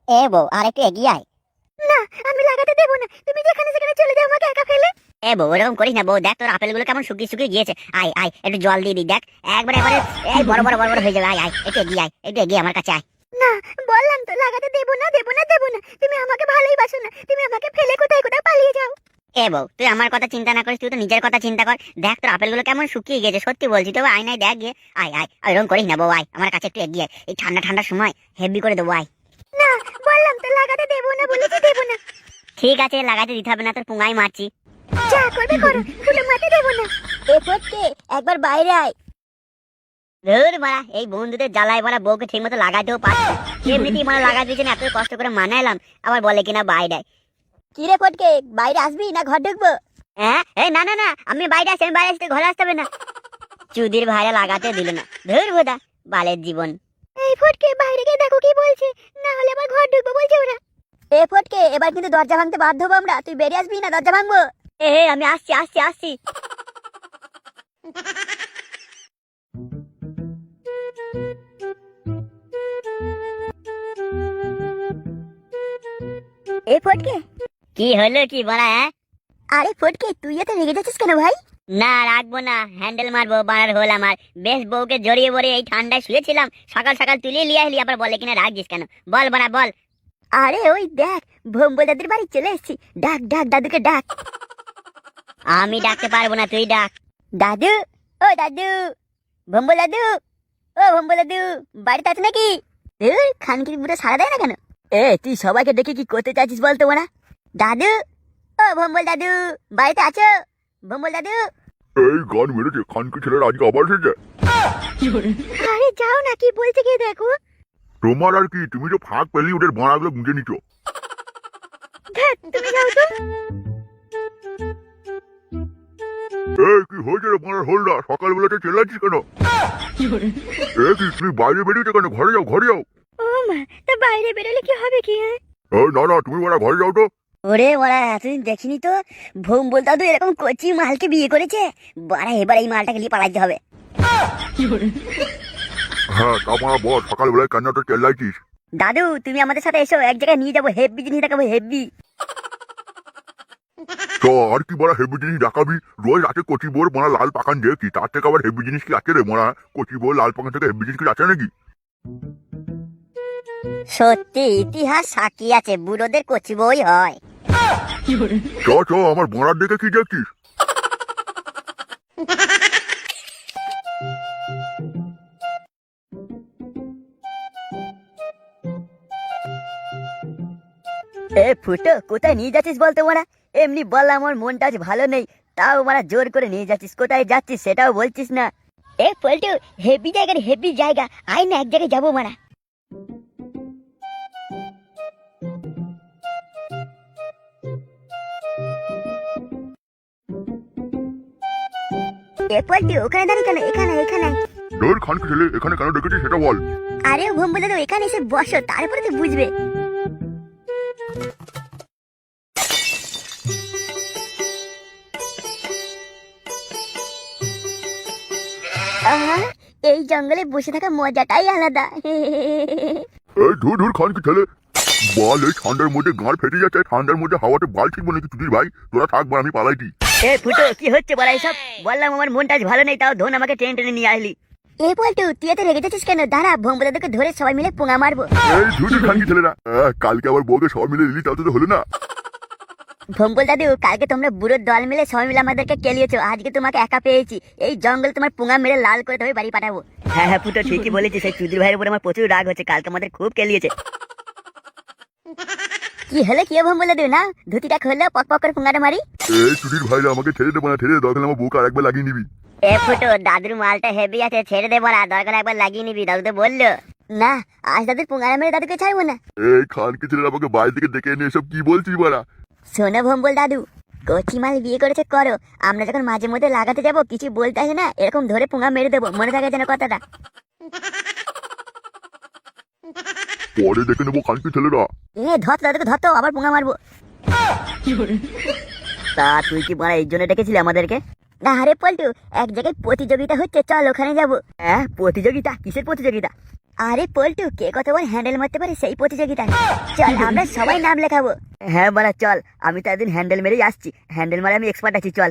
এ বউ আর একটু এগিয়ে আয়। না, আমি লাগাতে দেবো না। তুমি যেখানে সেখানে চলে যাও আমাকে একা ফেলে। এ বউ ওরকম করিস না বউ, দেখ তোর আপেলগুলো কেমন শুকিয়ে শুকিয়ে গিয়েছে। আয় আয় একটু জল দিয়ে দিই, দেখ একবারে একবারে এই বড় বড় বড় বড় হয়ে যাবে। আয় আয় একটু এগিয়ে আয়, একটু এগিয়ে আমার কাছে আয়। না, বললাম তো লাগাতে দেবো না দেবো না দেবো না। তুমি আমাকে ভালোই বাসো না, তুমি আমাকে ফেলে কোথায় কোথায় পালিয়ে যাও। এ বউ তুই আমার কথা চিন্তা না করিস, তুই তো নিজের কথা চিন্তা কর। দেখ তোর আপেলগুলো কেমন শুকিয়ে গেছে, সত্যি বলছি। তবে আয় নাই দেখ গিয়ে। আয় আয় এরকম করিস না বউ, আয় আমার কাছে একটু এগিয়ে আয়। এই ঠান্ডা ঠান্ডার সময় হেভি করে দেবো, আয়। না, বললাম তো লাগাতে দেবো না, বলেছি দেবো না। ঠিক আছে লাগাতে দিতে হবে না, তোর পুঙ্গাই মারছি। যা করবে করো, ফুটো মারতে দেবো না। এ ফটকে একবার বাইরে আয়। ধুর মারা, এই বন্ধুদের জ্বালায় মারা বউকে ঠিক মতো লাগাতেও পারছি। এমনিতেই মানে লাগাই দিয়েছে না, এত কষ্ট করে মানাইলাম, আবার বলে কিনা বাইরে। কি রে ফটকে, বাইরে আসবি না ঘর ঢুকবো? হ্যাঁ এই না না না, আমি বাইরে আছি, আমি বাইরে আসতে ঘরে আসতে হবে না। চুদির ভাইরা লাগাতে দিল না, ধুর বোধা বালের জীবন। এই ফটকে বাইরে গিয়ে দেখো কি বলছে, না হলে আবার ঘর ঢুকবো বলছে ওরা। এ ফটকে এবার কিন্তু দরজা ভাঙতে বাধ্য হবো আমরা, তুই বেরিয়ে আসবি না দরজা ভাঙবো। এ আমি আসছি আসছি আসছি। এ ফটকে, কি হলো কি বলা? হ্যাঁ আরে ফটকে তুই এত রেগে যাচ্ছিস কেন ভাই? না রাখবো না, হ্যান্ডেল মারবো বানার হল আমার। বেশ বউকে জড়িয়ে পড়ে এই ঠান্ডায় শুয়েছিলাম, সকাল সকাল তুলে লিয়ে এলি, আবার বলে কিনা রাখছিস কেন? বল বানা বল। আরে ওই দেখ, ভম্বল দাদুর বাড়ি চলে এসেছি। ডাক ডাক দাদুকে ডাক। আমি ডাকতে পারবো না, তুই ডাক। দাদু, ও দাদু, ভম্বল দাদু, ও ভম্বল দাদু, বাড়িতে আছে নাকি? খানকির বুড়ো সারা দেয় না কেন? তুই সবাইকে ডেকে কি করতে চাইছিস বলতো না? দাদু, ও ভম্বল দাদু, বাড়িতে আছো? ভম্বল দাদু। এই গান মেরেছে খানকে ছেলেরা আজকে আবার এসেছে। আরে যাও না, কি বলছে গিয়ে দেখো। তোমার আর কি, তুমি তো ফাঁক পেলি ওদের বাড়াগুলো গুঁজে নিচ্ছ। তুমি যাও তো। এই কি হয়েছে রে বাড়ার হলদা, সকালবেলাতে চেল্লাচ্ছিস কেন? এ কি তুমি বাইরে বেরিয়েছো কেন? ঘরে যাও ঘরে যাও। ও মা, তা বাইরে বেরোলে কি হবে কি? না না, তুমি বাড়া ঘরে যাও তো। ওরে ওরা এতদিন দেখিনি তো, ভম্বল দাদু এরকম কচি মালকে বিয়ে করেছে। বাড়া এবার এই মালটাকে নিয়ে পালাইতে হবে। হ্যাঁ তা মারা বল, সকালবেলায় কেন তো চেল্লাইছিস? দাদু তুমি আমাদের সাথে এসো, এক জায়গায় নিয়ে যাবো, হেভি জিনিস দেখাবো, হেভি। তো আর কি বড়া হেভি জিনিস দেখাবি? রোজ রাতে কচি বোর মারা লাল পাকান দেখি, তার থেকে আবার হেভি জিনিস কি আছে রে মারা? কচি বোর লাল পাকান থেকে হেভি জিনিস কি আছে নাকি? সত্যি ইতিহাস সাক্ষী আছে, বুড়োদের কচি বই হয়। চ আমার বড়ার দেখে কি দেখছিস? এ ফুটো, কোথায় নিয়ে যাচ্ছিস বলতো মারা? এমনি বললাম আমার মনটা আজ ভালো নেই, তাও মারা জোর করে নিয়ে যাচ্ছিস। কোথায় যাচ্ছিস সেটাও বলছিস না। এ পল্টু, হেভি জায়গার হেভি জায়গা, আয় না এক জায়গায় যাবো মারা। এ পল্টু, ওখানে দাঁড়িয়ে কেন? এখানে এখানে। তোর খানকে ছেলে এখানে কেন ডেকেছিস সেটা বল। আরে ভম্বল দাদু, এখানে এসে বসো, তারপরে তুই বুঝবে। আহা, এই জঙ্গলে বসে থাকা মজাটাই আলাদা। এই ধুর খানকে ছেলে, বল এই ঠান্ডার মধ্যে গাঁড় ফেটে যাচ্ছে, ঠান্ডার মধ্যে হাওয়াতে বাল ঠিক বলে চুদির ভাই, তোরা থাকবা আমি পালাইছি। এ ফুটো, কি হচ্ছে বলা এইসব? বললাম আমার মনটা আজ ভালো নেই, তাও ধন আমাকে টেনে টেনে নিয়ে আসলি। এ পল্টু, তুই এত রেগে যাচ্ছিস কেন? দাঁড়া, ভম্বল দাদুকে ধরে সবাই মিলে পোঙা মারবো। এই ধুর খানকে ছেলেরা, কালকে আবার বউকে সবাই মিলে দিলি, তাও তো হলো না। ভম্বল দাদু, কালকে তোমরা বুড়োর দল মিলে সবাই মিলে আমাদেরকে কেলিয়েছো, আজকে তোমাকে একা পেয়েছি। এই জঙ্গল তোমার পোঙা মেরে লাল করে তবে বাড়ি পাঠাবো। হ্যাঁ হ্যাঁ ফুটো, ঠিকই বলেছিস। সেই চুদির ভাইয়ের উপরে আমার প্রচুর রাগ হচ্ছে, কালকে আমাদের খুব কেলিয়েছে। কি হলে কি ভম্বল দাদু, না ধুতিটা খুললে পক পক করে পোঙাটা মারি। এই চুদির ভাইরা আমাকে ছেড়ে দেবো না, ছেড়ে দে, দরকার আমার বউকে আরেকবার লাগিয়ে নিবি। এ ফুটো, দাদুর মালটা হেভি আছে, ছেড়ে দেবো না, দরকার একবার লাগিয়ে নিবি, দাদু তো বললো। না, আজ দাদুর পোঙাটা মেরে দাদুকে ছাড়বো না। এই খানকে ছেলেরা আমাকে বাইরে থেকে ডেকে এনে এসব কি বলছিস বলা? শোনো ভম্বল দাদু, কচি মাল বিয়ে করেছে করো, আমরা যখন মাঝে মধ্যে লাগাতে যাবো কিছু বলতে আসে না, এরকম ধরে পোঙা মেরে দেবো, মনে থাকে যেন কথাটা। পরে দেখে নেবো খানকে ছেলেরা। ধর দাদুকে, ধর তো, আবার পোঙা মারবো। তা তুই কি বলা এই জন্য ডেকেছিলি আমাদেরকে? না রে পল্টু, এক জায়গায় প্রতিযোগিতা হচ্ছে, চল ওখানে যাবো। হ্যাঁ, প্রতিযোগিতা? কিসের প্রতিযোগিতা? আরে পল্টু, কে কতবার হ্যান্ডেল মারতে পারে সেই প্রতিযোগিতা। চল আমরা সবাই নাম লেখাবো। হ্যাঁ বলা চল, আমি তো একদিন হ্যান্ডেল মেরেই আসছি, হ্যান্ডেল মারে আমি এক্সপার্ট আছি, চল।